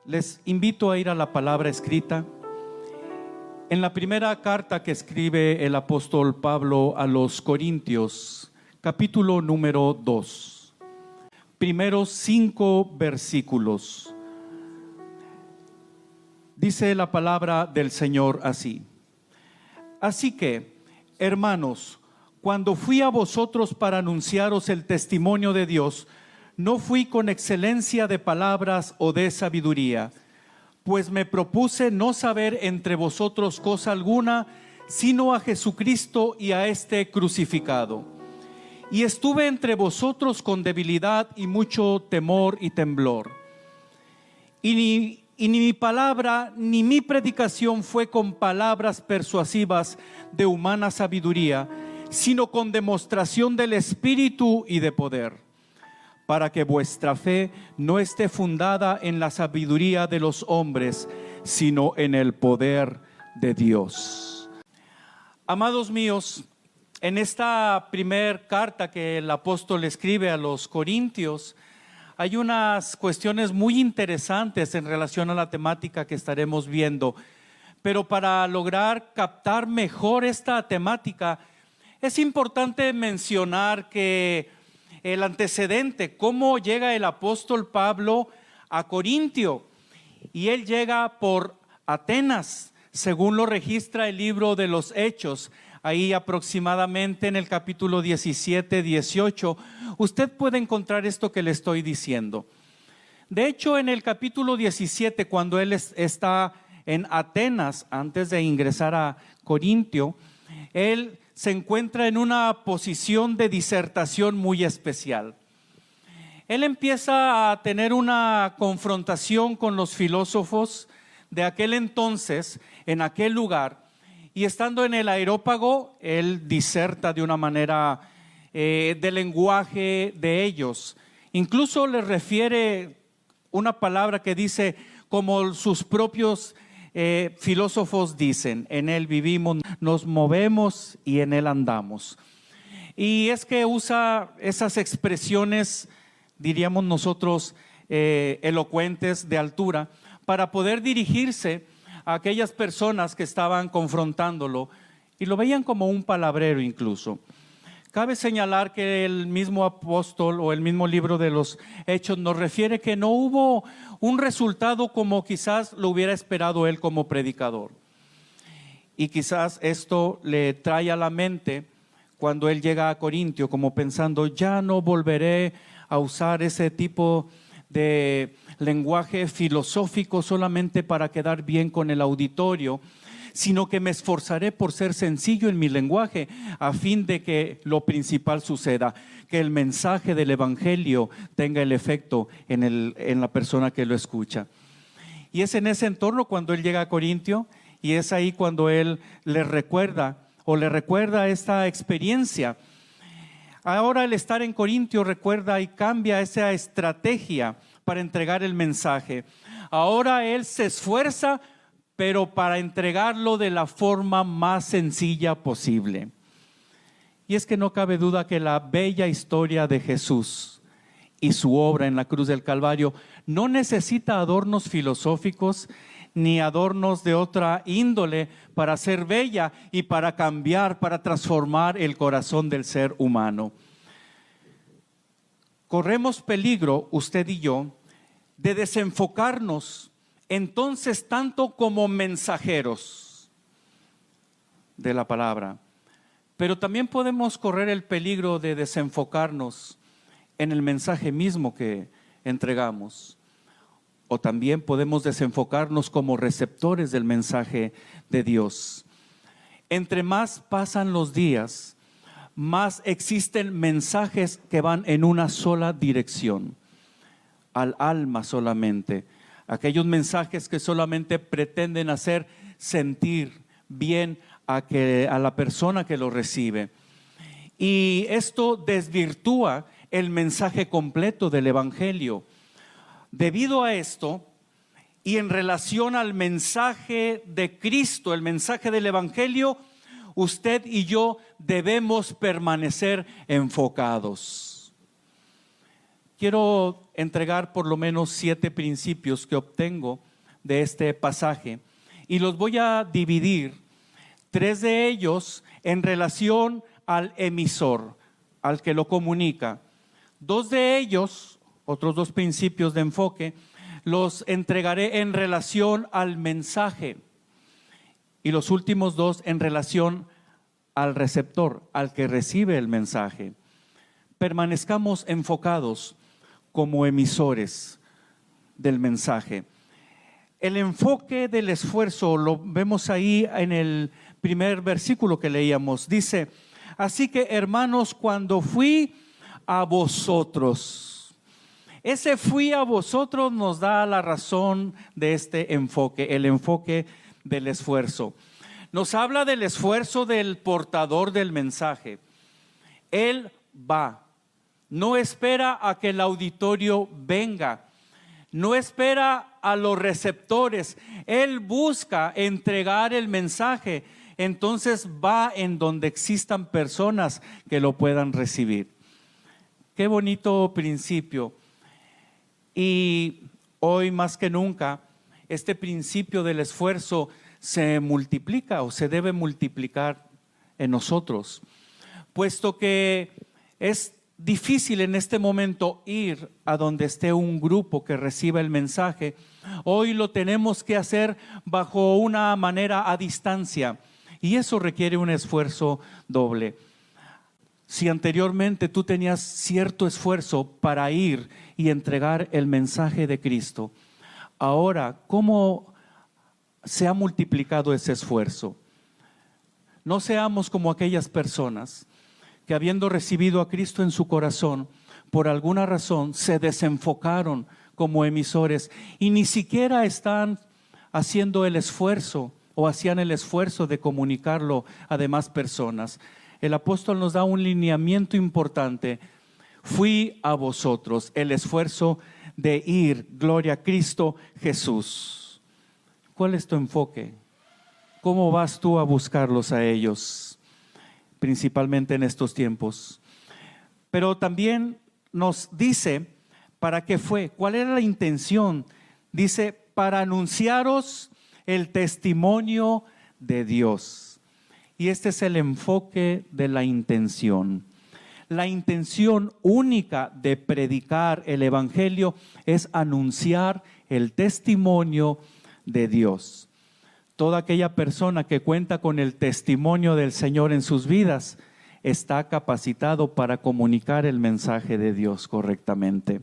Les invito a ir a la palabra escrita. En la primera carta que escribe el apóstol Pablo a los Corintios, capítulo número 2, primeros 5 versículos, dice la palabra del Señor así: Así que, hermanos, cuando fui a vosotros para anunciaros el testimonio de Dios, no fui con excelencia de palabras o de sabiduría, pues me propuse no saber entre vosotros cosa alguna, sino a Jesucristo y a este crucificado. Y estuve entre vosotros con debilidad y mucho temor y temblor. Y ni mi palabra ni mi predicación fue con palabras persuasivas de humana sabiduría, sino con demostración del Espíritu y de poder, para que vuestra fe no esté fundada en la sabiduría de los hombres, sino en el poder de Dios. Amados míos, en esta primer carta que el apóstol escribe a los Corintios, hay unas cuestiones muy interesantes en relación a la temática que estaremos viendo. Pero para lograr captar mejor esta temática, es importante mencionar que el antecedente, cómo llega el apóstol Pablo a Corintio. Y él llega por Atenas, según lo registra el libro de los Hechos. Ahí aproximadamente en el capítulo 17, 18, usted puede encontrar esto que le estoy diciendo. De hecho, en el capítulo 17, cuando él está en Atenas, antes de ingresar a Corintio, él se encuentra en una posición de disertación muy especial. Él empieza a tener una confrontación con los filósofos de aquel entonces, en aquel lugar, y estando en el Areópago, él diserta de una manera de lenguaje de ellos. Incluso les refiere una palabra que dice, como sus propios filósofos dicen: en él vivimos, nos movemos y en él andamos. Y es que usa esas expresiones, diríamos nosotros, elocuentes, de altura, para poder dirigirse a aquellas personas que estaban confrontándolo y lo veían como un palabrero incluso. Cabe señalar que el mismo apóstol o el mismo libro de los Hechos nos refiere que no hubo un resultado como quizás lo hubiera esperado él como predicador. Y quizás esto le trae a la mente cuando él llega a Corintio, como pensando: ya no volveré a usar ese tipo de lenguaje filosófico solamente para quedar bien con el auditorio, sino que me esforzaré por ser sencillo en mi lenguaje, a fin de que lo principal suceda, que el mensaje del evangelio tenga el efecto en la persona que lo escucha. Y es en ese entorno cuando él llega a Corintio, y es ahí cuando él le recuerda esta experiencia. Ahora, el estar en Corintio recuerda y cambia esa estrategia para entregar el mensaje. Ahora él se esfuerza, pero para entregarlo de la forma más sencilla posible. Y es que no cabe duda que la bella historia de Jesús y su obra en la cruz del Calvario no necesita adornos filosóficos ni adornos de otra índole para ser bella y para cambiar, para transformar el corazón del ser humano. Corremos peligro, usted y yo, de desenfocarnos entonces tanto como mensajeros de la palabra, pero también podemos correr el peligro de desenfocarnos en el mensaje mismo que entregamos, o también podemos desenfocarnos como receptores del mensaje de Dios. Entre más pasan los días, más existen mensajes que van en una sola dirección, al alma solamente. Aquellos mensajes que solamente pretenden hacer sentir bien a la persona que lo recibe. Y esto desvirtúa el mensaje completo del evangelio. Debido a esto, y en relación al mensaje de Cristo, el mensaje del evangelio, usted y yo debemos permanecer enfocados. quiero entregar por lo menos 7 principios que obtengo de este pasaje y los voy a dividir, 3 de ellos en relación al emisor, al que lo comunica. 2 de ellos, otros 2 principios de enfoque, los entregaré en relación al mensaje y los últimos 2 en relación al receptor, al que recibe el mensaje. Permanezcamos enfocados como emisores del mensaje. El enfoque del esfuerzo lo vemos ahí en el primer versículo que leíamos. Dice: así que, hermanos, cuando fui a vosotros. Ese fui a vosotros nos da la razón de este enfoque, el enfoque del esfuerzo. Nos habla del esfuerzo del portador del mensaje. Él va, no espera a que el auditorio venga, no espera a los receptores, él busca entregar el mensaje, entonces va en donde existan personas que lo puedan recibir. Qué bonito principio. Y hoy más que nunca, este principio del esfuerzo se multiplica o se debe multiplicar en nosotros, puesto que es difícil en este momento ir a donde esté un grupo que reciba el mensaje. Hoy lo tenemos que hacer bajo una manera a distancia y eso requiere un esfuerzo doble. Si anteriormente tú tenías cierto esfuerzo para ir y entregar el mensaje de Cristo, ahora, ¿cómo se ha multiplicado ese esfuerzo? No seamos como aquellas personas que, habiendo recibido a Cristo en su corazón, por alguna razón se desenfocaron como emisores y ni siquiera están haciendo el esfuerzo o hacían el esfuerzo de comunicarlo a demás personas. El apóstol nos da un lineamiento importante: fui a vosotros, el esfuerzo de ir, gloria a Cristo Jesús. ¿Cuál es tu enfoque? ¿Cómo vas tú a buscarlos a ellos? Principalmente en estos tiempos. Pero también nos dice para qué fue, cuál era la intención. Dice: para anunciaros el testimonio de Dios. Y este es el enfoque de la intención. La intención única de predicar el evangelio es anunciar el testimonio de Dios. Toda aquella persona que cuenta con el testimonio del Señor en sus vidas está capacitado para comunicar el mensaje de Dios correctamente.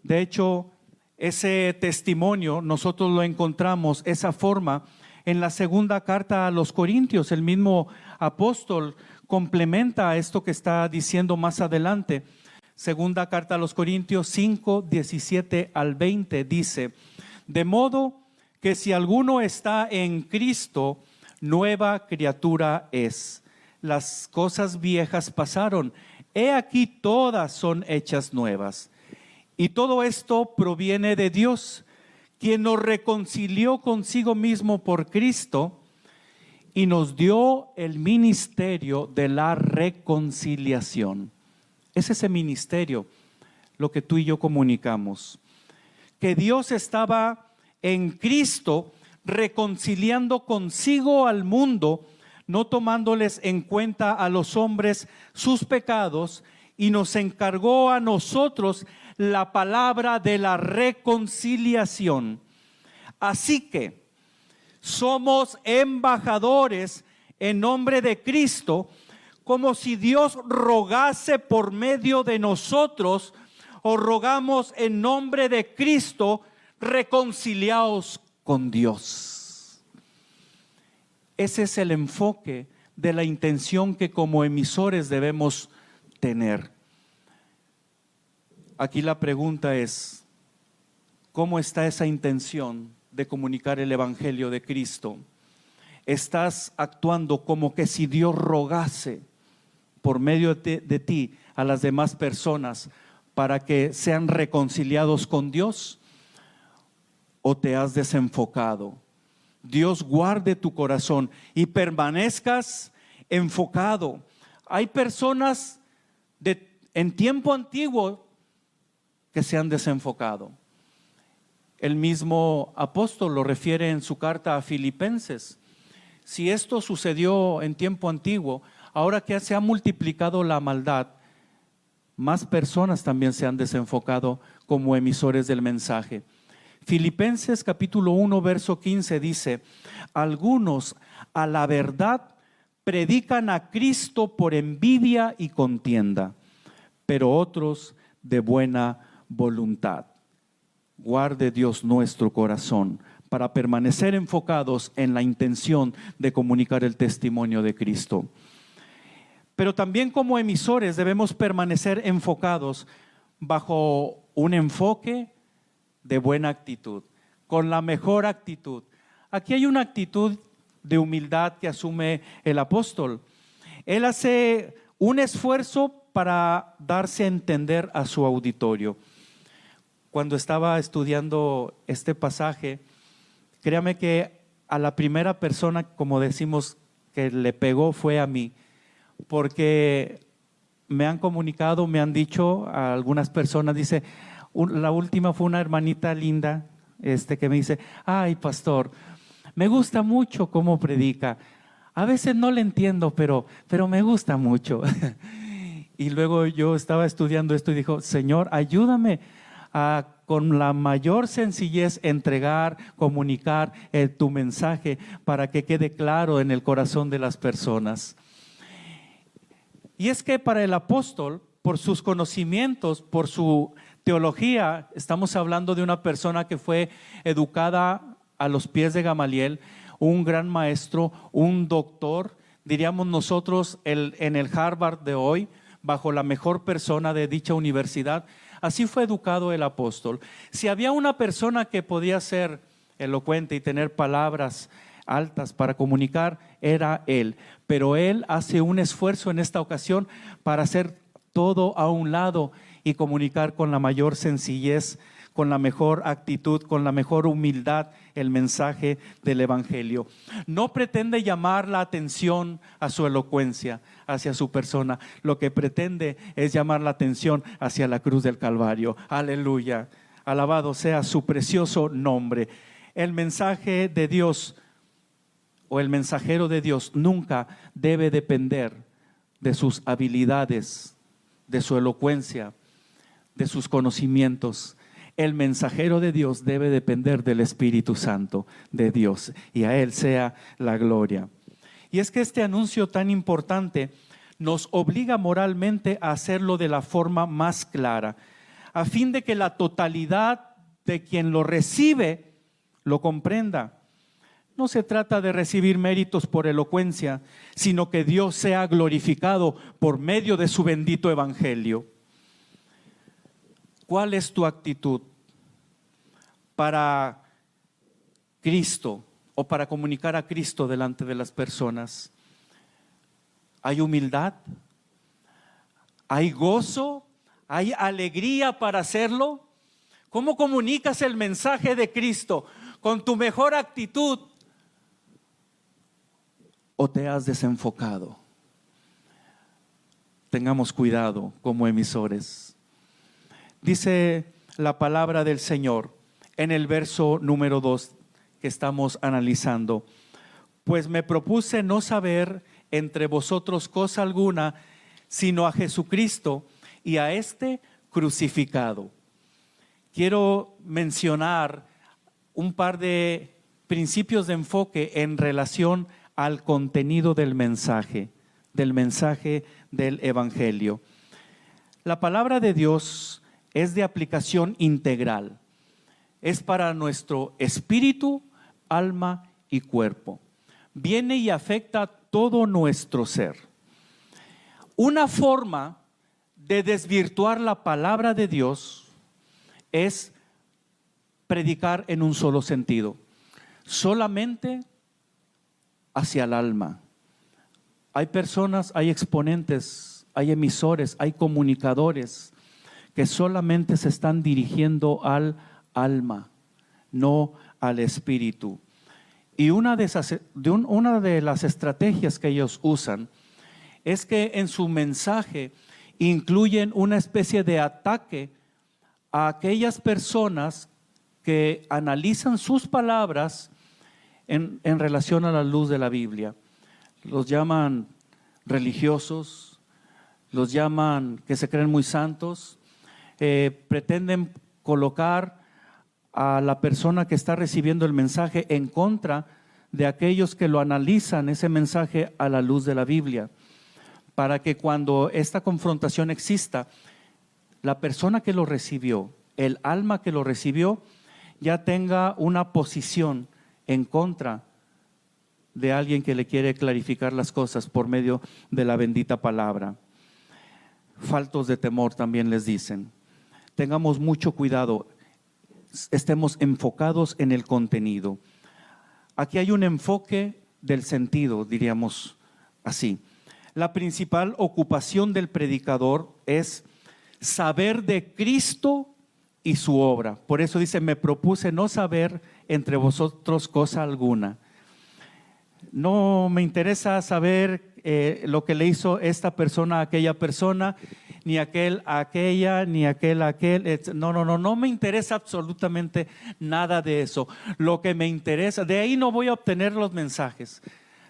De hecho, ese testimonio nosotros lo encontramos, esa forma, en la segunda carta a los Corintios. El mismo apóstol complementa a esto que está diciendo más adelante. Segunda carta a los Corintios 5, 17 al 20 dice: de modo que si alguno está en Cristo, nueva criatura es. Las cosas viejas pasaron, he aquí todas son hechas nuevas. Y todo esto proviene de Dios, quien nos reconcilió consigo mismo por Cristo y nos dio el ministerio de la reconciliación. Es ese ministerio lo que tú y yo comunicamos, que Dios estaba en Cristo reconciliando consigo al mundo, no tomándoles en cuenta a los hombres sus pecados, y nos encargó a nosotros la palabra de la reconciliación. Así que somos embajadores en nombre de Cristo, como si Dios rogase por medio de nosotros, o rogamos en nombre de Cristo, reconciliaos con Dios. Ese es el enfoque de la intención que como emisores debemos tener. Aquí la pregunta es: ¿cómo está esa intención de comunicar el evangelio de Cristo? ¿Estás actuando como que si Dios rogase por medio de ti a las demás personas para que sean reconciliados con Dios? ¿O te has desenfocado? Dios guarde tu corazón y permanezcas enfocado. Hay personas en tiempo antiguo que se han desenfocado. El mismo apóstol lo refiere en su carta a Filipenses. Si esto sucedió en tiempo antiguo, ahora que se ha multiplicado la maldad, más personas también se han desenfocado como emisores del mensaje. Filipenses capítulo 1, verso 15 dice: algunos a la verdad predican a Cristo por envidia y contienda, pero otros de buena voluntad. Guarde Dios nuestro corazón para permanecer enfocados en la intención de comunicar el testimonio de Cristo. Pero también como emisores debemos permanecer enfocados bajo un enfoque de buena actitud, con la mejor actitud. Aquí hay una actitud de humildad que asume el apóstol. Él hace un esfuerzo para darse a entender a su auditorio. Cuando estaba estudiando este pasaje, créame que a la primera persona, como decimos, que le pegó fue a mí, porque me han comunicado, me han dicho a algunas personas, dice, la última fue una hermanita linda, que me dice: ay, pastor, me gusta mucho cómo predica. A veces no le entiendo, pero me gusta mucho. Y luego yo estaba estudiando esto y dijo: Señor, ayúdame a con la mayor sencillez entregar, comunicar tu mensaje para que quede claro en el corazón de las personas. Y es que para el apóstol, por sus conocimientos, por su teología, estamos hablando de una persona que fue educada a los pies de Gamaliel, un gran maestro, un doctor, diríamos nosotros en el Harvard de hoy, bajo la mejor persona de dicha universidad. Así fue educado el apóstol. Si había una persona que podía ser elocuente y tener palabras altas para comunicar, era él. Pero él hace un esfuerzo en esta ocasión para hacer todo a un lado y comunicar con la mayor sencillez, con la mejor actitud, con la mejor humildad el mensaje del evangelio. No pretende llamar la atención a su elocuencia, hacia su persona. Lo que pretende es llamar la atención hacia la cruz del Calvario. Aleluya. Alabado sea su precioso nombre. El mensaje de Dios o el mensajero de Dios nunca debe depender de sus habilidades, de su elocuencia, de sus conocimientos. El mensajero de Dios debe depender del Espíritu Santo de Dios, y a Él sea la gloria. Y es que este anuncio tan importante nos obliga moralmente a hacerlo de la forma más clara, a fin de que la totalidad de quien lo recibe lo comprenda. No se trata de recibir méritos por elocuencia, sino que Dios sea glorificado por medio de su bendito evangelio. ¿Cuál es tu actitud para Cristo o para comunicar a Cristo delante de las personas? ¿Hay humildad? ¿Hay gozo? ¿Hay alegría para hacerlo? ¿Cómo comunicas el mensaje de Cristo? ¿Con tu mejor actitud? ¿O te has desenfocado? Tengamos cuidado como emisores. Dice la palabra del Señor en el verso número 2 que estamos analizando: pues me propuse no saber entre vosotros cosa alguna, sino a Jesucristo y a este crucificado. Quiero mencionar un par de principios de enfoque en relación al contenido del mensaje del evangelio. La palabra de Dios es de aplicación integral. Es para nuestro espíritu, alma y cuerpo. Viene y afecta todo nuestro ser. Una forma de desvirtuar la palabra de Dios es predicar en un solo sentido, solamente hacia el alma. Hay personas, hay exponentes, hay emisores, hay comunicadores que solamente se están dirigiendo al alma, no al espíritu. Y una de las estrategias que ellos usan es que en su mensaje incluyen una especie de ataque a aquellas personas que analizan sus palabras en relación a la luz de la Biblia. Los llaman religiosos, los llaman que se creen muy santos, pretenden colocar a la persona que está recibiendo el mensaje en contra de aquellos que lo analizan ese mensaje a la luz de la Biblia, para que cuando esta confrontación exista, la persona que lo recibió, el alma que lo recibió, ya tenga una posición en contra de alguien que le quiere clarificar las cosas por medio de la bendita palabra. Faltos de temor también les dicen. Tengamos mucho cuidado, estemos enfocados en el contenido. Aquí hay un enfoque del sentido, diríamos así. La principal ocupación del predicador es saber de Cristo y su obra. Por eso dice, me propuse no saber entre vosotros cosa alguna. No me interesa saber lo que le hizo esta persona a aquella persona, ni aquel a aquella, ni aquel a aquel. No me interesa absolutamente nada de eso. Lo que me interesa, de ahí no voy a obtener los mensajes.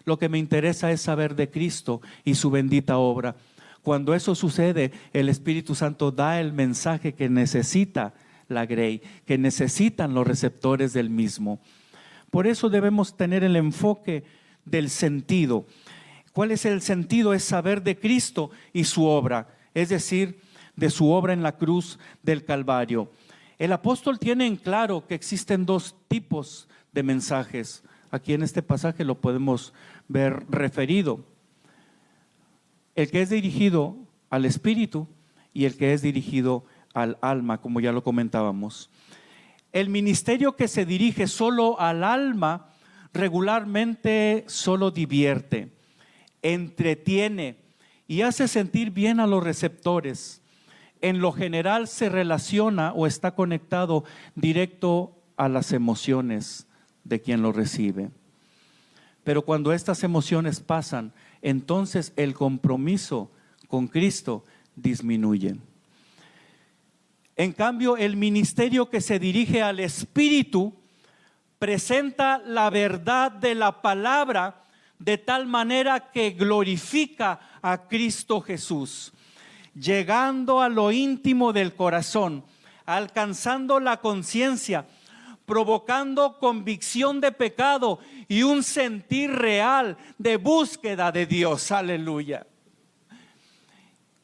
Lo que me interesa es saber de Cristo y su bendita obra. Cuando eso sucede, el Espíritu Santo da el mensaje que necesita la grey, que necesitan los receptores del mismo. Por eso debemos tener el enfoque del sentido. ¿Cuál es el sentido? Es saber de Cristo y su obra, es decir, de su obra en la cruz del Calvario. El apóstol tiene en claro que existen dos tipos de mensajes. Aquí en este pasaje lo podemos ver referido. El que es dirigido al espíritu y el que es dirigido al alma, como ya lo comentábamos. El ministerio que se dirige solo al alma regularmente solo divierte, entretiene y hace sentir bien a los receptores. En lo general se relaciona o está conectado directo a las emociones de quien lo recibe. Pero cuando estas emociones pasan, entonces el compromiso con Cristo disminuye. En cambio, el ministerio que se dirige al Espíritu presenta la verdad de la palabra de tal manera que glorifica a Cristo Jesús, llegando a lo íntimo del corazón, alcanzando la conciencia, provocando convicción de pecado y un sentir real de búsqueda de Dios. Aleluya.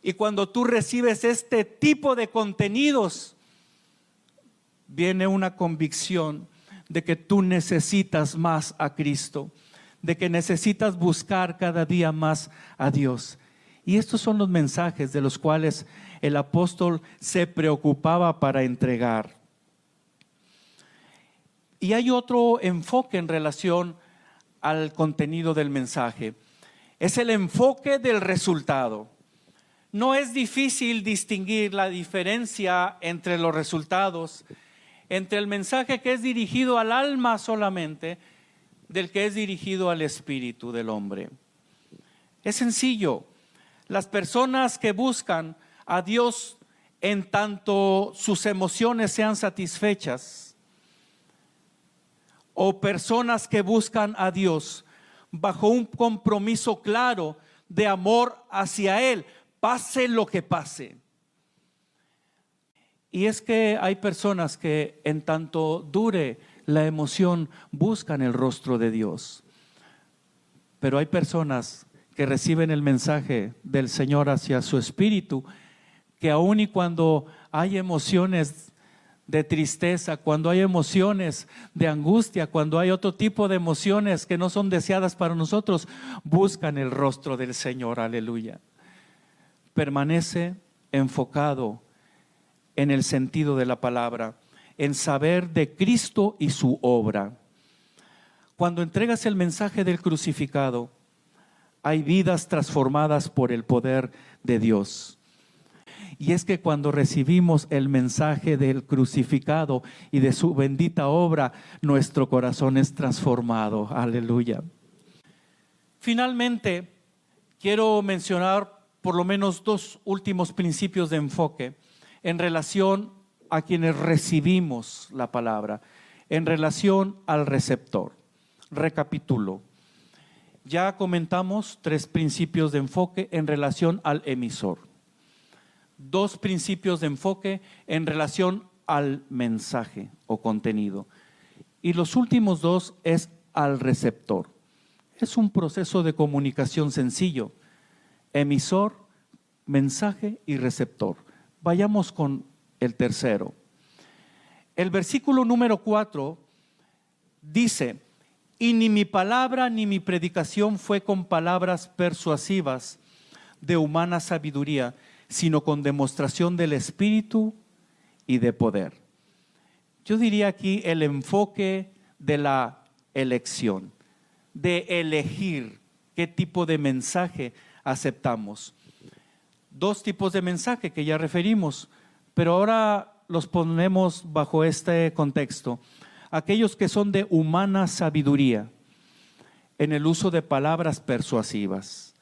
Y cuando tú recibes este tipo de contenidos, viene una convicción de que tú necesitas más a Cristo, de que necesitas buscar cada día más a Dios. Y estos son los mensajes de los cuales el apóstol se preocupaba para entregar. Y hay otro enfoque en relación al contenido del mensaje. Es el enfoque del resultado. No es difícil distinguir la diferencia entre los resultados, entre el mensaje que es dirigido al alma solamente, del que es dirigido al espíritu del hombre. Es sencillo. Las personas que buscan a Dios en tanto sus emociones sean satisfechas, o personas que buscan a Dios bajo un compromiso claro de amor hacia Él, pase lo que pase. Y es que hay personas que en tanto dure la emoción buscan el rostro de Dios. Pero hay personas que reciben el mensaje del Señor hacia su espíritu, que aun y cuando hay emociones de tristeza, cuando hay emociones de angustia, cuando hay otro tipo de emociones que no son deseadas para nosotros, buscan el rostro del Señor. Aleluya. Permanece enfocado en el sentido de la palabra, en saber de Cristo y su obra. Cuando entregas el mensaje del crucificado, hay vidas transformadas por el poder de Dios. Y es que cuando recibimos el mensaje del crucificado y de su bendita obra, nuestro corazón es transformado. Aleluya. Finalmente, quiero mencionar por lo menos dos últimos principios de enfoque en relación a quienes recibimos la palabra, en relación al receptor. Recapitulo. Ya comentamos 3 principios de enfoque en relación al emisor. 2 principios de enfoque en relación al mensaje o contenido. Y los últimos 2 es al receptor. Es un proceso de comunicación sencillo. Emisor, mensaje y receptor. Vayamos con el tercero. El versículo número 4 dice: y ni mi palabra ni mi predicación fue con palabras persuasivas de humana sabiduría, sino con demostración del Espíritu y de poder. Yo diría aquí el enfoque de la elección, de elegir qué tipo de mensaje aceptamos. 2 tipos de mensaje que ya referimos, pero ahora los ponemos bajo este contexto. Aquellos que son de humana sabiduría en el uso de palabras persuasivas.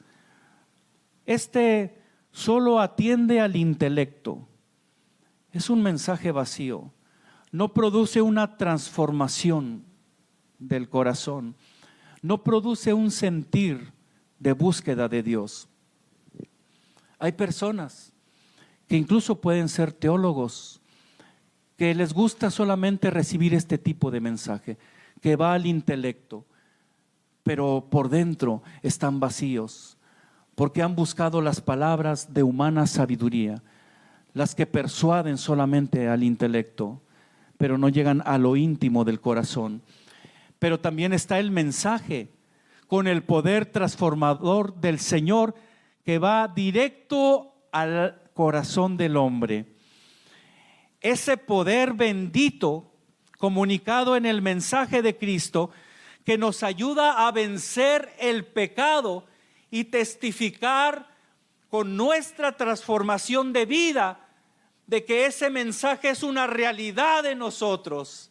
Este solo atiende al intelecto. Es un mensaje vacío. No produce una transformación del corazón. No produce un sentir de búsqueda de Dios. Hay personas que incluso pueden ser teólogos, que les gusta solamente recibir este tipo de mensaje, que va al intelecto, pero por dentro están vacíos, porque han buscado las palabras de humana sabiduría, las que persuaden solamente al intelecto, pero no llegan a lo íntimo del corazón. Pero también está el mensaje con el poder transformador del Señor, que va directo al corazón del hombre. Ese poder bendito comunicado en el mensaje de Cristo, que nos ayuda a vencer el pecado y testificar con nuestra transformación de vida de que ese mensaje es una realidad en nosotros.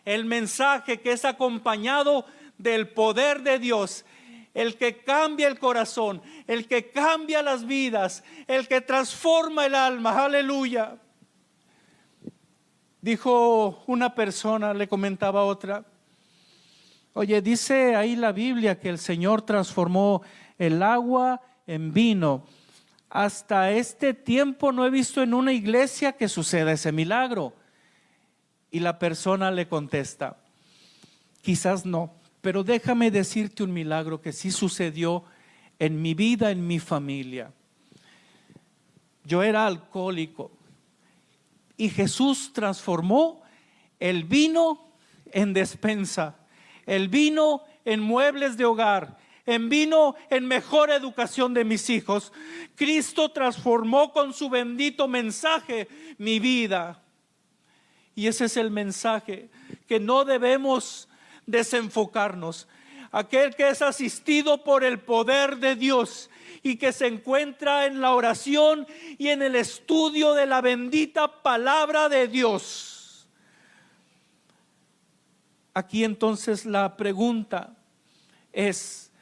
El mensaje que es acompañado del poder de Dios, el que cambia el corazón, el que cambia las vidas, el que transforma el alma. Aleluya. Dijo una persona, le comentaba a otra: oye, dice ahí la Biblia que el Señor transformó el agua en vino. Hasta este tiempo no he visto en una iglesia que suceda ese milagro. Y la persona le contesta: quizás no, pero déjame decirte un milagro que sí sucedió en mi vida, en mi familia. Yo era alcohólico y Jesús transformó el vino en despensa, el vino en muebles de hogar, en vino en mejor educación de mis hijos. Cristo transformó con su bendito mensaje mi vida. Y ese es el mensaje que no debemos desenfocarnos. Aquel que es asistido por el poder de Dios y que se encuentra en la oración y en el estudio de la bendita palabra de Dios. Aquí entonces la pregunta es: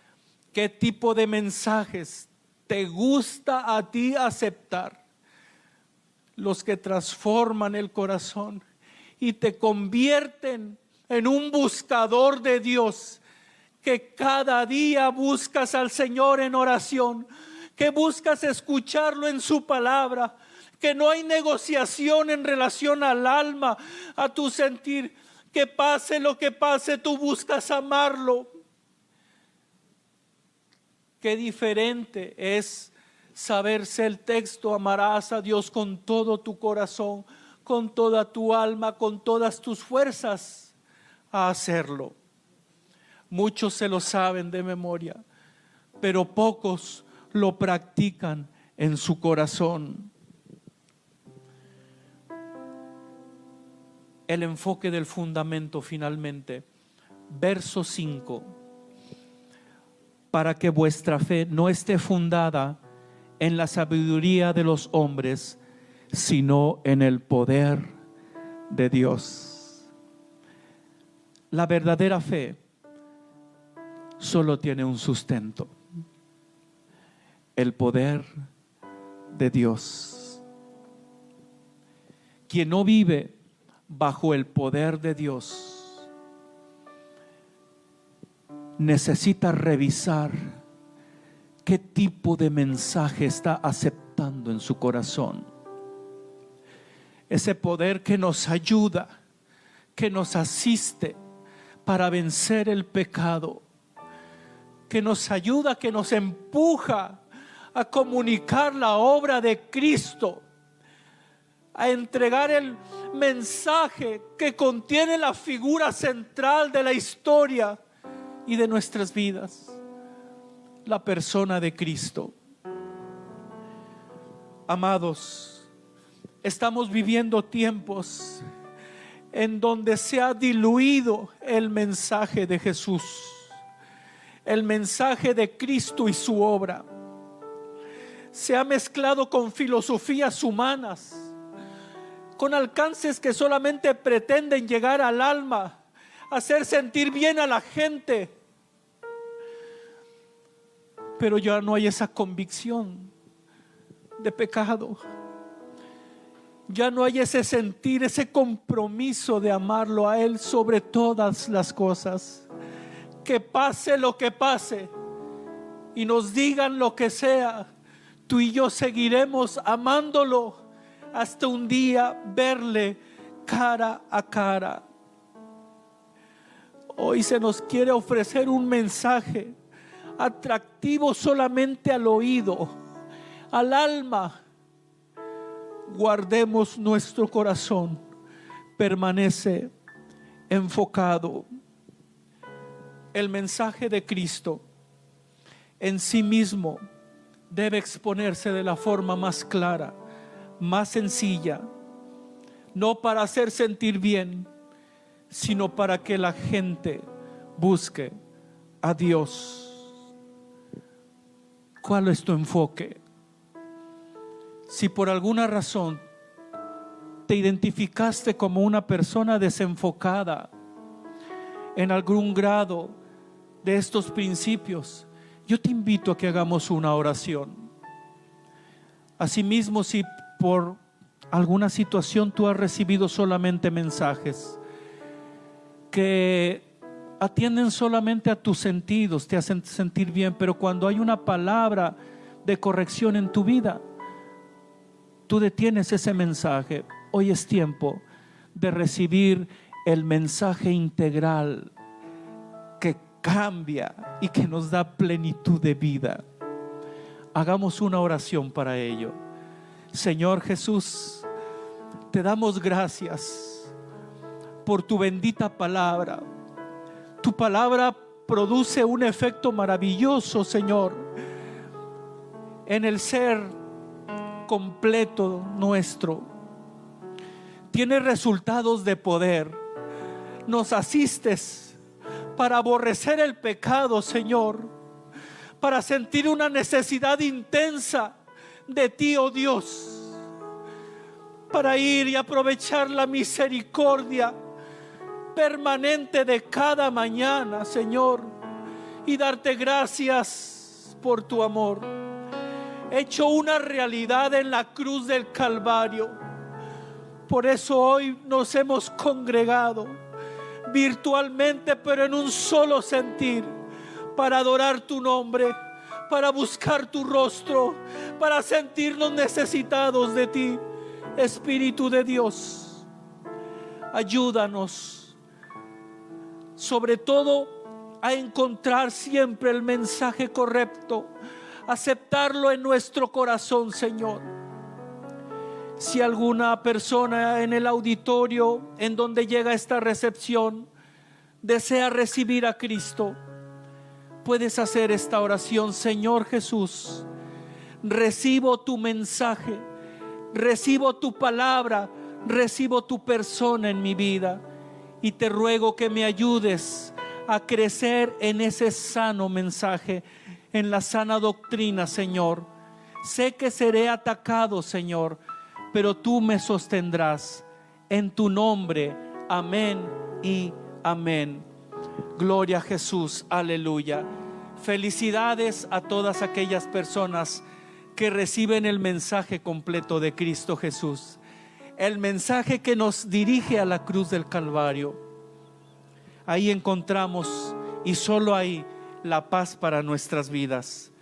¿qué tipo de mensajes te gusta a ti aceptar? Los que transforman el corazón y te convierten en un buscador de Dios, que cada día buscas al Señor en oración, que buscas escucharlo en su palabra, que no hay negociación en relación al alma, a tu sentir, que pase lo que pase, tú buscas amarlo. Qué diferente es saberse el texto: amarás a Dios con todo tu corazón, con toda tu alma, con todas tus fuerzas, a hacerlo. Muchos se lo saben de memoria, pero pocos lo practican en su corazón. El enfoque del fundamento finalmente, verso 5: para que vuestra fe no esté fundada en la sabiduría de los hombres, sino en el poder de Dios. La verdadera fe solo tiene un sustento: el poder de Dios. Quien no vive bajo el poder de Dios necesita revisar qué tipo de mensaje está aceptando en su corazón. Ese poder que nos ayuda, que nos asiste para vencer el pecado, que nos ayuda, que nos empuja a comunicar la obra de Cristo, a entregar el mensaje que contiene la figura central de la historia y de nuestras vidas, la persona de Cristo. Amados, estamos viviendo tiempos en donde se ha diluido el mensaje de Jesús, el mensaje de Cristo y su obra. Se ha mezclado con filosofías humanas, con alcances que solamente pretenden llegar al alma, hacer sentir bien a la gente. Pero ya no hay esa convicción de pecado. Ya no hay ese sentir, ese compromiso de amarlo a Él sobre todas las cosas. Que pase lo que pase y nos digan lo que sea, tú y yo seguiremos amándolo hasta un día verle cara a cara. Hoy se nos quiere ofrecer un mensaje atractivo solamente al oído, al alma. Guardemos nuestro corazón, permanece enfocado. El mensaje de Cristo en sí mismo debe exponerse de la forma más clara, más sencilla, no para hacer sentir bien, sino para que la gente busque a Dios. ¿Cuál es tu enfoque? Si por alguna razón te identificaste como una persona desenfocada en algún grado de estos principios, yo te invito a que hagamos una oración. Asimismo, si por alguna situación tú has recibido solamente mensajes que atienden solamente a tus sentidos, te hacen sentir bien, pero cuando hay una palabra de corrección en tu vida, tú detienes ese mensaje. Hoy es tiempo de recibir el mensaje integral que cambia y que nos da plenitud de vida. Hagamos una oración para ello. Señor Jesús, te damos gracias por tu bendita palabra. Tu palabra produce un efecto maravilloso, Señor, en el ser completo nuestro. Tiene resultados de poder. Nos asistes para aborrecer el pecado, Señor, para sentir una necesidad intensa de ti, oh Dios, para ir y aprovechar la misericordia permanente de cada mañana, Señor, y darte gracias por tu amor hecho una realidad en la cruz del Calvario. Por eso hoy nos hemos congregado virtualmente, pero en un solo sentir, para adorar tu nombre, para buscar tu rostro, para sentirnos necesitados de ti. Espíritu de Dios, ayúdanos sobre todo a encontrar siempre el mensaje correcto, aceptarlo en nuestro corazón, Señor. Si alguna persona en el auditorio en donde llega esta recepción desea recibir a Cristo, puedes hacer esta oración. Señor Jesús, recibo tu mensaje, recibo tu palabra, recibo tu persona en mi vida, y te ruego que me ayudes a crecer en ese sano mensaje, en la sana doctrina, Señor. Sé que seré atacado, Señor, pero tú me sostendrás. En tu nombre, amén y amén. Gloria a Jesús, aleluya. Felicidades a todas aquellas personas que reciben el mensaje completo de Cristo Jesús, el mensaje que nos dirige a la cruz del Calvario. Ahí encontramos, y solo ahí, la paz para nuestras vidas.